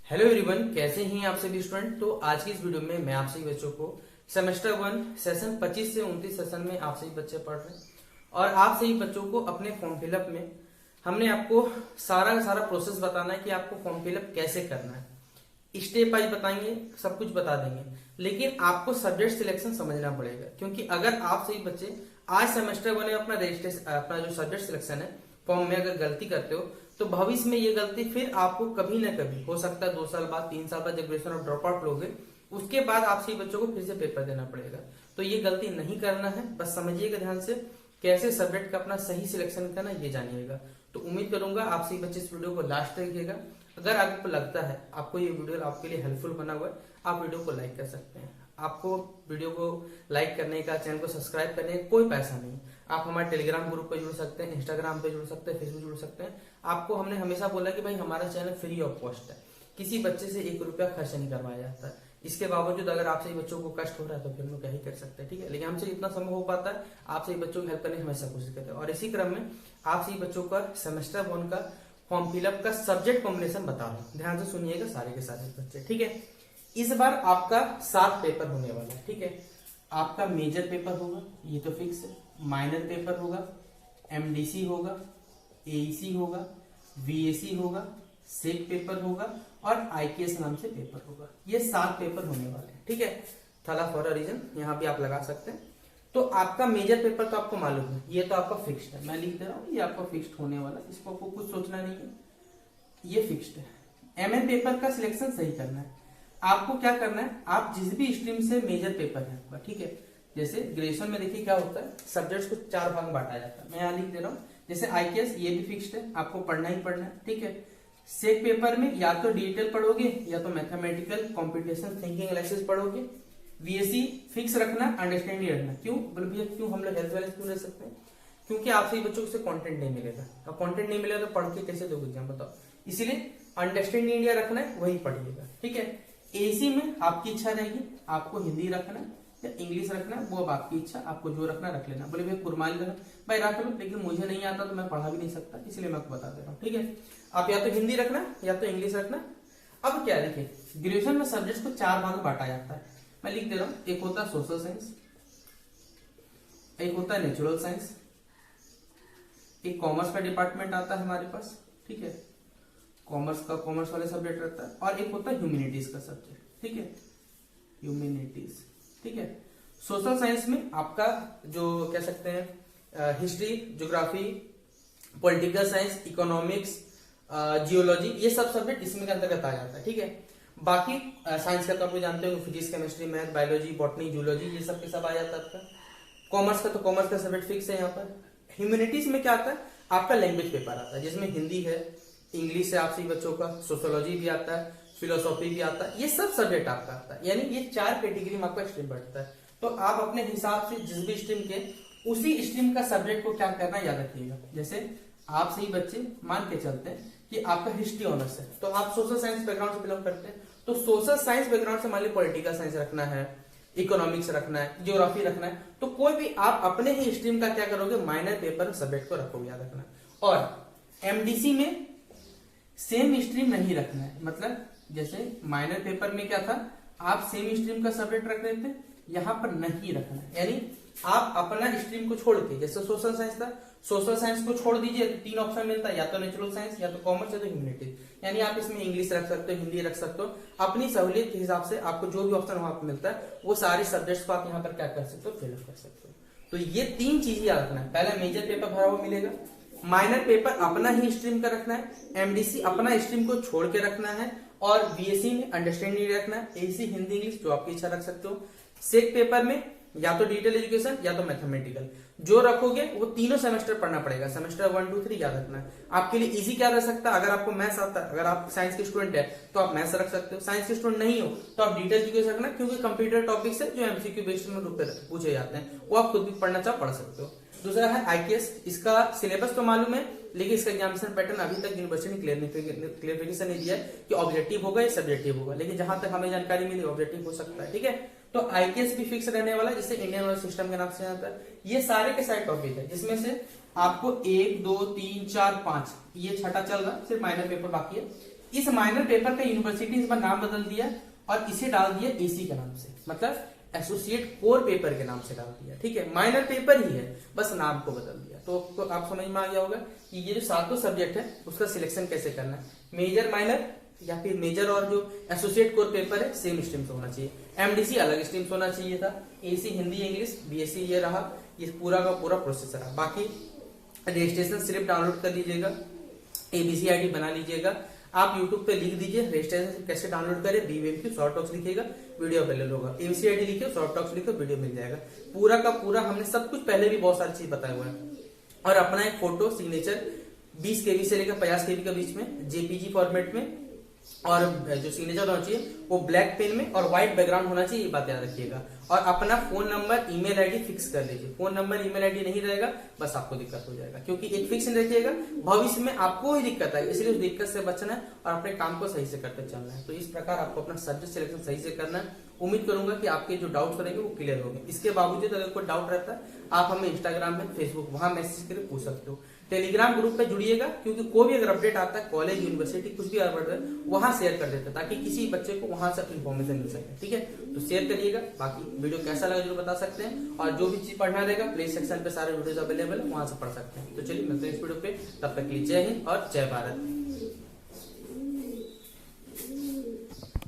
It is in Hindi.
हेलो एवरीवन, कैसे हैं आप सभी स्टूडेंट। तो आज की इस वीडियो में मैं आप सभी बच्चों को सेमेस्टर 1 सेशन 25 से 29 सेशन में आप सभी बच्चे पढ़ रहे हैं और आप सभी बच्चों को अपने फॉर्म फिलअप में हमने आपको सारा का सारा प्रोसेस बताना है कि आपको फॉर्म फिलअप कैसे करना है। स्टेप वाइज बताएंगे, सब कुछ बता देंगे, लेकिन आपको सब्जेक्ट सिलेक्शन समझना पड़ेगा क्योंकि अगर आप सभी बच्चे आज सेमेस्टर 1 में अपना रजिस्ट्रेशन अपना जो सब्जेक्ट सिलेक्शन है फॉर्म में अगर गलती करते हो तो भविष्य में ये गलती फिर आपको कभी ना कभी हो सकता है 2 साल बाद 3 साल बाद जब ग्रेजुएशन और ड्रॉप आउट लोगे उसके बाद आप सभी बच्चों को फिर से पेपर देना पड़ेगा। तो ये गलती नहीं करना है, बस समझिएगा ध्यान से कैसे सब्जेक्ट का अपना सही सिलेक्शन करना ये जानिएगा। तो उम्मीद करूंगा आप सभी बच्चे इस वीडियो को लास्ट तक देखिएगा। अगर आपको लगता है आपको ये वीडियो आपके लिए हेल्पफुल बना हुआ है, आप वीडियो को लाइक कर सकते हैं। आपको वीडियो को लाइक करने का, चैनल को सब्सक्राइब करने का कोई पैसा नहीं। आप हमारे टेलीग्राम ग्रुप पे जुड़ सकते हैं, इंस्टाग्राम पे जुड़ सकते हैं, फेसबुक जुड़ सकते हैं। आपको हमने हमेशा बोला कि भाई हमारा चैनल फ्री ऑफ कॉस्ट है, किसी बच्चे से 1 रुपया खर्च नहीं करवाया जाता है। इसके बावजूद अगर आप सही बच्चों को कष्ट हो रहा है तो फिर हम लोग क्या ही कर सकते हैं, ठीक है। लेकिन हमसे जितना संभव हो पाता है आप सही बच्चों की हेल्प करने की हमेशा कोशिश करते हैं। और इसी क्रम में आप सही बच्चों का सेमेस्टर 1 का फॉर्म फिलअप का सब्जेक्ट कॉम्बिनेशन बता रहा हूँ, ध्यान से सुनिएगा सारे के सारे बच्चे, ठीक है। इस बार आपका 7 पेपर होने वाला है, ठीक है। आपका मेजर पेपर होगा, ये तो फिक्स है। माइनर पेपर होगा, एमडीसी होगा, एईसी होगा, वीएसी होगा, सेक पेपर होगा और आईकेएस नाम से पेपर होगा। ये 7 पेपर होने वाले हैं, ठीक है। थला फॉर अ रीजन यहाँ भी आप लगा सकते हैं। तो आपका मेजर पेपर तो आपको मालूम है, ये तो आपका फिक्स्ड है, मैं लिख दे रहा हूँ, ये आपका फिक्स्ड होने वाला है, इसको आपको कुछ सोचना नहीं है, ये फिक्स्ड है। एमएन पेपर का सिलेक्शन सही करना है। आपको क्या करना है, आप जिस भी स्ट्रीम से मेजर पेपर है आपका, ठीक है। जैसे ग्रेजुएशन में देखिए क्या होता है, सब्जेक्ट्स को 4 भाग में बांटा जाता है, मैं यहाँ लिख दे रहा हूँ। जैसे आईकेएस ये भी फिक्स्ड है, आपको पढ़ना ही पढ़ना है, ठीक है। सेक पेपर में या तो डिटेल पढ़ोगे या तो मैथमेटिकल कॉम्पिटिशन थिंकिंग एनालिसिस पढ़ोगे। वीएससी फिक्स रखना, अंडरस्टैंडिंग रखना। क्यों बोले भैया, क्यों हम लोग हेल्थ वाले क्यों रह सकते हैं? क्योंकि आप सही बच्चों को से कंटेंट नहीं मिलेगा, और कंटेंट नहीं मिलेगा तो पढ़ के कैसे दोगे एग्जाम, बताओ। इसीलिए अंडरस्टैंडिंग इंडिया रखना है, वही पढ़िएगा, ठीक है। एसी में आपकी इच्छा रहेगी, आपको हिंदी रखना है या इंग्लिश रखना है, वो अब आपकी इच्छा, आपको जो रखना रख लेना। बोले भाई कुरमाली रखना, भाई रख लो, लेकिन मुझे नहीं आता तो मैं पढ़ा भी नहीं सकता, इसलिए मैं आपको बता दे रहा हूँ, ठीक है। आप या तो हिंदी रखना या तो इंग्लिश रखना। अब क्या देखिए, ग्रेजुएशन में सब्जेक्ट को 4 भाग में बांटा जाता है, मैं लिख दे रहा हूँ। एक होता है सोशल साइंस, एक होता है नेचुरल साइंस, एक कॉमर्स का डिपार्टमेंट आता है हमारे पास, ठीक है। कॉमर्स वाले सब्जेक्ट रहता है, और एक होता है ह्यूमैनिटीज का सब्जेक्ट, ठीक है, ह्यूमैनिटीज, ठीक है। सोशल साइंस में आपका जो कह सकते हैं history, geography, political science, economics, geology, ये सब सब्जेक्ट इसमें के अंतर्गत आ जाता है, ठीक है। बाकी साइंस का तो आप जानते हो, physics, chemistry, math, biology, botany, zoology, ये सब के सब आ जाता है आपका। कॉमर्स का तो कॉमर्स का सब्जेक्ट फिक्स है यहाँ पर। ह्यूमैनिटीज में क्या आता है, आपका लैंग्वेज पेपर आता है, जिसमें हिंदी है, इंग्लिश है आप सभी बच्चों का, सोशियोलॉजी भी आता है, फिलोसॉफी भी आता है, ये सब सब्जेक्ट आपका आता है। यानी ये 4 कैटेगरी में आपका स्ट्रीम बढ़ता है। तो आप अपने हिसाब से जिस भी स्ट्रीम के उसी स्ट्रीम का सब्जेक्ट को क्या करना याद रखिएगा। जैसे आप सही बच्चे मान के चलते हैं कि आपका हिस्ट्री ऑनर्स है, तो आप सोशल साइंस बैकग्राउंड से बिलोंग करते हैं, तो सोशल साइंस बैकग्राउंड से मान लीजिए पॉलिटिकल साइंस रखना है, इकोनॉमिक्स रखना है, ज्योग्राफी रखना है, तो कोई भी आप अपने ही स्ट्रीम का क्या करोगे, माइनर पेपर सब्जेक्ट को रखोगे, याद रखना। और एमडीसी में सेम स्ट्रीम नहीं रखना है, मतलब जैसे माइनर पेपर में क्या था, आप सेम स्ट्रीम का सब्जेक्ट रख रहे थे, यहाँ पर नहीं रखना है। यानी आप अपना स्ट्रीम को छोड़ के, जैसे सोशल साइंस था, सोशल साइंस को छोड़ दीजिए तो 3 ऑप्शन मिलता है, या तो नेचुरल साइंस, या तो कॉमर्स, या तो ह्यूमैनिटीज। यानी आप इसमें इंग्लिश रख सकते हो, हिंदी रख सकते हो, अपनी सहूलियत के हिसाब से आपको जो भी ऑप्शन वहां पर मिलता है वो सारे सब्जेक्ट्स को आप यहाँ पर क्या कर सकते हो, फिलअप कर सकते हो। तो ये 3 चीज याद रखना है। पहला मेजर पेपर भरा हुआ मिलेगा, माइनर पेपर अपना ही स्ट्रीम का रखना है, एमडीसी अपना स्ट्रीम को छोड़ के रखना है, और बीएससी में अंडरस्टैंडिंग रखना है, एसी हिंदी इंग्लिश जो आपकी इच्छा रख सकते हो। सेक पेपर में या तो डिटेल एजुकेशन या तो मैथमेटिकल जो रखोगे वो तीनों सेमेस्टर पढ़ना पड़ेगा, सेमेस्टर 1, 2, 3 याद रखना है। आपके लिए इजी क्या रह सकता है, अगर आपको मैथ्स आता है, अगर आप साइंस के स्टूडेंट है तो आप मैथ्स रख सकते हो, साइंस के स्टूडेंट नहीं हो तो आप डिटेल एजुकेशन रखना, क्योंकि कंप्यूटर टॉपिक्स है जो एमसीक्यू बेस्ड में रूप में पूछे जाते हैं, वो आप खुद भी पढ़ना चाहो पढ़ सकते हो। दूसरा है आईकेएस, इसका सिलेबस तो मालूम है, लेकिन इसका एग्जामिनेशन पैटर्न अभी तक यूनिवर्सिटी ने क्लियरिफिकेशन नहीं दिया है कि ऑब्जेक्टिव होगा या सब्जेक्टिव होगा, लेकिन जहां तक हमें जानकारी मिली ऑब्जेक्टिव हो सकता है, ठीक है। तो आईकेएस भी फिक्स रहने वाला है, जिसे इंडियन नॉलेज सिस्टम के नाम से आता है। ये सारे के सारे टॉपिक है, जिसमें से आपको 1, 2, 3, 4, 5 ये छठा चल रहा है, सिर्फ माइनर पेपर बाकी है। इस माइनर पेपर का यूनिवर्सिटी इस बार नाम बदल दिया और इसे डाल दिया एसी के नाम से, मतलब एसोसिएट कोर पेपर के नाम से डाल दिया। ठीक है, माइनर पेपर ही है, बस नाम को बदल दिया। तो आप समझ में आ गया होगा कि ये जो सातों सब्जेक्ट है उसका सिलेक्शन कैसे करना है। मेजर माइनर या फिर मेजर और जो एसोसिएट कोर पेपर है सेम स्ट्रीम से होना चाहिए। एमडीसी अलग स्ट्रीम से होना चाहिए था। एसी हिंदी इंग्लिश, बीएससी ये रहा, ये पूरा का पूरा प्रोसेस रहा। बाकी रजिस्ट्रेशन स्लिप डाउनलोड कर लीजिएगा, एबीसी आईडी बना लीजिएगा। आप यूट्यूब पे लिख दीजिए रजिस्ट्रेशन कैसे डाउनलोड करें, बीवीएम शॉर्ट टॉक्स लिखिएगा, वीडियो अवेलेबल होगा। एबीसी आईडी लिखिए, शॉर्ट टॉक्स लिखो, वीडियो मिल जाएगा। पूरा का पूरा हमने सब कुछ पहले भी बहुत सारी चीज बताया हुआ है। और अपना एक फोटो सिग्नेचर 20 केबी से लेकर 50 केबी के बीच में जेपीजी फॉर्मेट में, और जो सिग्नेचर होना चाहिए वो ब्लैक पेन में और व्हाइट बैकग्राउंड होना चाहिए, ये बात याद रखिएगा। और अपना phone number email ID fix कर लीजिए। फोन नंबर ईमेल आईडी नहीं रहेगा बस आपको दिक्कत हो जाएगा, क्योंकि एक फिक्स रखिएगा, भविष्य में आपको ही दिक्कत आएगी, इसलिए उस दिक्कत से बचना है और अपने काम को सही से करते चलना है। तो इस प्रकार आपको अपना सब्जेक्ट सिलेक्शन सही से करना है। उम्मीद करूंगा कि आपके जो डाउट्स रहेंगे वो क्लियर होंगे। इसके बावजूद अगर कोई डाउट रहता है आप हमें इंस्टाग्राम में, फेसबुक वहां मैसेज करके पूछ सकते हो। टेलीग्राम ग्रुप पे जुड़िएगा, क्योंकि कोई भी अगर अपडेट आता है कॉलेज यूनिवर्सिटी कुछ भी अपडेट है वहां शेयर कर देते हैं, ताकि किसी बच्चे को वहां से इन्फॉर्मेशन मिल सके। ठीक है, तो शेयर करिएगा। बाकी वीडियो कैसा लगा जरूर बता सकते हैं, और जो भी चीज पढ़ना रहेगा प्ले सेक्शन पे सारे वीडियोस अवेलेबल है, वहां से पढ़ सकते हैं। तो चलिए मिलते हैं इस वीडियो पे, तब तक के लिए जय हिंद और जय भारत।